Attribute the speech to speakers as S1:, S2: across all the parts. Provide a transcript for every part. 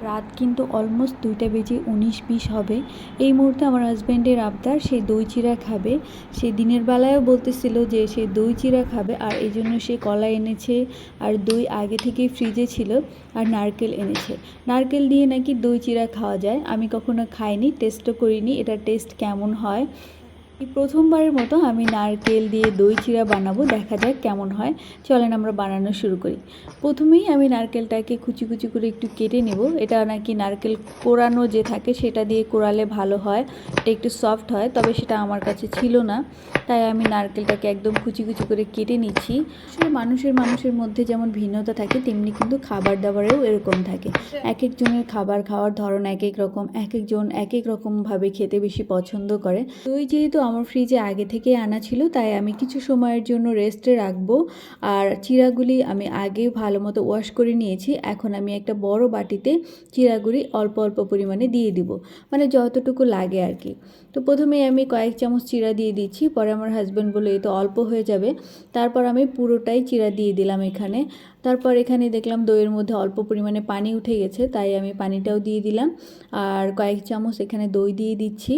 S1: রাত কিন্তু অলমোস্ট 2টা বেজে 19-20 হবে। এই মুহূর্তে আমার হাজব্যান্ডের আবদার, সে দই চিড়া খাবে। সে দিনের বেলায়ও বলতেছিল যে সে দই চিড়া খাবে, আর এই জন্য সে কলা এনেছে, আর দই আগে থেকেই ফ্রিজে ছিল, আর নারকেল এনেছে। নারকেল দিয়ে নাকি দই চিড়া খাওয়া যায়। আমি কখনো খাইনি, টেস্টও করিনি এটার টেস্ট কেমন হয়। এই প্রথমবারের মতো আমি নারকেল দিয়ে দই চিড়া বানাবো, দেখা যাক কেমন হয়। চলেন আমরা বানানো শুরু করি। প্রথমেই আমি নারকেলটাকে কুচি কুচি করে একটু কেটে নেব। এটা নাকি নারকেল কোরানো যে থাকে সেটা দিয়ে কোরালে ভালো হয়, এটা একটু সফট হয়, তবে সেটা আমার কাছে ছিল না, তাই আমি নারকেলটাকে একদম কুচি কুচি করে কেটে নিচ্ছি। আসলে মানুষের মধ্যে যেমন ভিন্নতা থাকে, তেমনি কিন্তু খাবার দাবারেও এরকম থাকে। এক একজনের খাবার খাওয়ার ধরন এক এক রকম, এক একজন এক এক রকমভাবে খেতে বেশি পছন্দ করে। দই যেহেতু আমার ফ্রিজে আগে থেকে আনা ছিল, তাই আমি কিছু সময়ের জন্য রেস্টে রাখবো। আর চিড়াগুলি আমি আগে ভালো মতো ওয়াশ করে নিয়েছি। এখন আমি একটা বড় বাটিতে চিড়াগুলি অল্প অল্প পরিমাণে দিয়ে দিব, মানে যতটুকু লাগে আর কি। তো প্রথমে আমি কয়েক চামচ চিড়া দিয়ে দিচ্ছি, পরে আমার হাজব্যান্ড বললো এ তো অল্প হয়ে যাবে, তারপর আমি পুরোটাই চিড়া দিয়ে দিলাম এখানে। তারপর এখানে দেখলাম দইয়ের মধ্যে অল্প পরিমাণে পানি উঠে গেছে, তাই আমি পানিটাও দিয়ে দিলাম, আর কয়েক চামচ এখানে দই দিয়ে দিচ্ছি।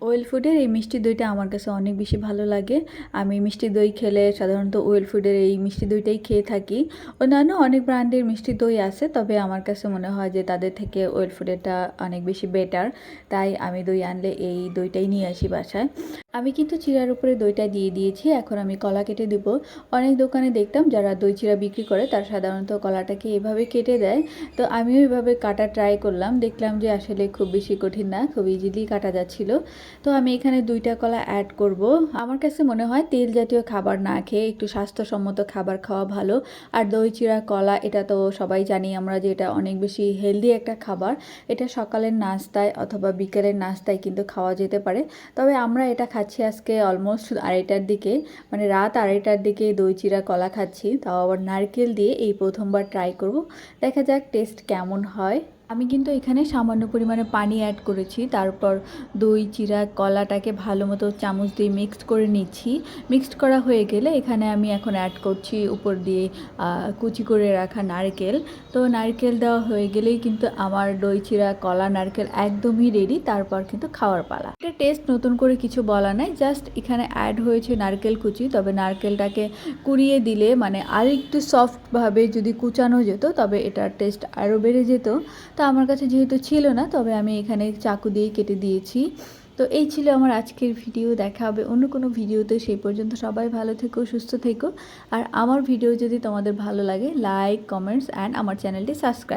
S1: ওয়েল ফুডের এই মিষ্টি দইটা আমার কাছে অনেক বেশি ভালো লাগে। আমি মিষ্টি দই খেলে সাধারণত ওয়েল ফুডের এই মিষ্টি দইটাই খেয়ে থাকি। অন্যান্য অনেক ব্র্যান্ডের মিষ্টি দই আছে, তবে আমার কাছে মনে হয় যে তাদের থেকে ওয়েল ফুডেরটা অনেক বেশি বেটার, তাই আমি দই আনলে এই দইটাই নিয়ে আসি বাসায়। আমি কিন্তু চিড়ার উপরে দইটা দিয়ে দিয়েছি, এখন আমি কলা কেটে দেব। অনেক দোকানে দেখতাম যারা দই চিড়া বিক্রি করে তারা সাধারণত কলাটাকে এভাবে কেটে দেয়, তো আমিও এভাবে কাটা ট্রাই করলাম, দেখলাম যে আসলে খুব বেশি কঠিন না, খুব ইজিলি কাটা যাচ্ছিল। তো আমি এখানে 2টা কলা অ্যাড করব। আমার কাছে মনে হয় তেল জাতীয় খাবার না খেয়ে একটু স্বাস্থ্যসম্মত খাবার খাওয়া ভালো। আর দই চিড়া কলা এটা তো সবাই জানি আমরা যে এটা অনেক বেশি হেলদি একটা খাবার। এটা সকালের নাস্তায় অথবা বিকেলের নাস্তায় কিন্তু খাওয়া যেতে পারে। তবে আমরা এটা খাচ্ছি আজকে অলমোস্ট 2:30টার দিকে, মানে রাত 2:30টার দিকে দই চিড়া কলা খাচ্ছি, তাও আবার নারকেল দিয়ে। এই প্রথমবার ট্রাই করব, দেখা যাক টেস্ট কেমন হয়। আমি কিন্তু এখানে সামান্য পরিমাণে পানি অ্যাড করেছি, তারপর দই চিড়া কলাটাকে ভালো মতো চামচ দিয়ে মিক্সড করে নিচ্ছি। মিক্সড করা হয়ে গেলে এখানে আমি এখন অ্যাড করছি উপর দিয়ে কুচি করে রাখা নারকেল। তো নারকেল দেওয়া হয়ে গেলেই কিন্তু আমার দই চিড়া কলা নারকেল একদমই রেডি, তারপর কিন্তু খাওয়ার পালা। এটা টেস্ট নতুন করে কিছু বলা নাই, জাস্ট এখানে অ্যাড হয়েছে নারকেল কুচি, তবে নারকেলটাকে কুড়িয়ে দিলে মানে আরেকটু সফটভাবে যদি কুচানো যেত তবে এটার টেস্ট আরও বেড়ে যেত। তো আমার কাছে যেহেতু ছিল না, তবে আমি এখানে চাকু দিয়েই কেটে দিয়েছি। তো এই ছিল আমার আজকের ভিডিও, দেখা হবে অন্য কোনো ভিডিওতে। সেই পর্যন্ত সবাই ভালো থেকো, সুস্থ থেকো। আর আমার ভিডিও যদি তোমাদের ভালো লাগে, লাইক, কমেন্টস অ্যান্ড আমার চ্যানেলটি সাবস্ক্রাইব।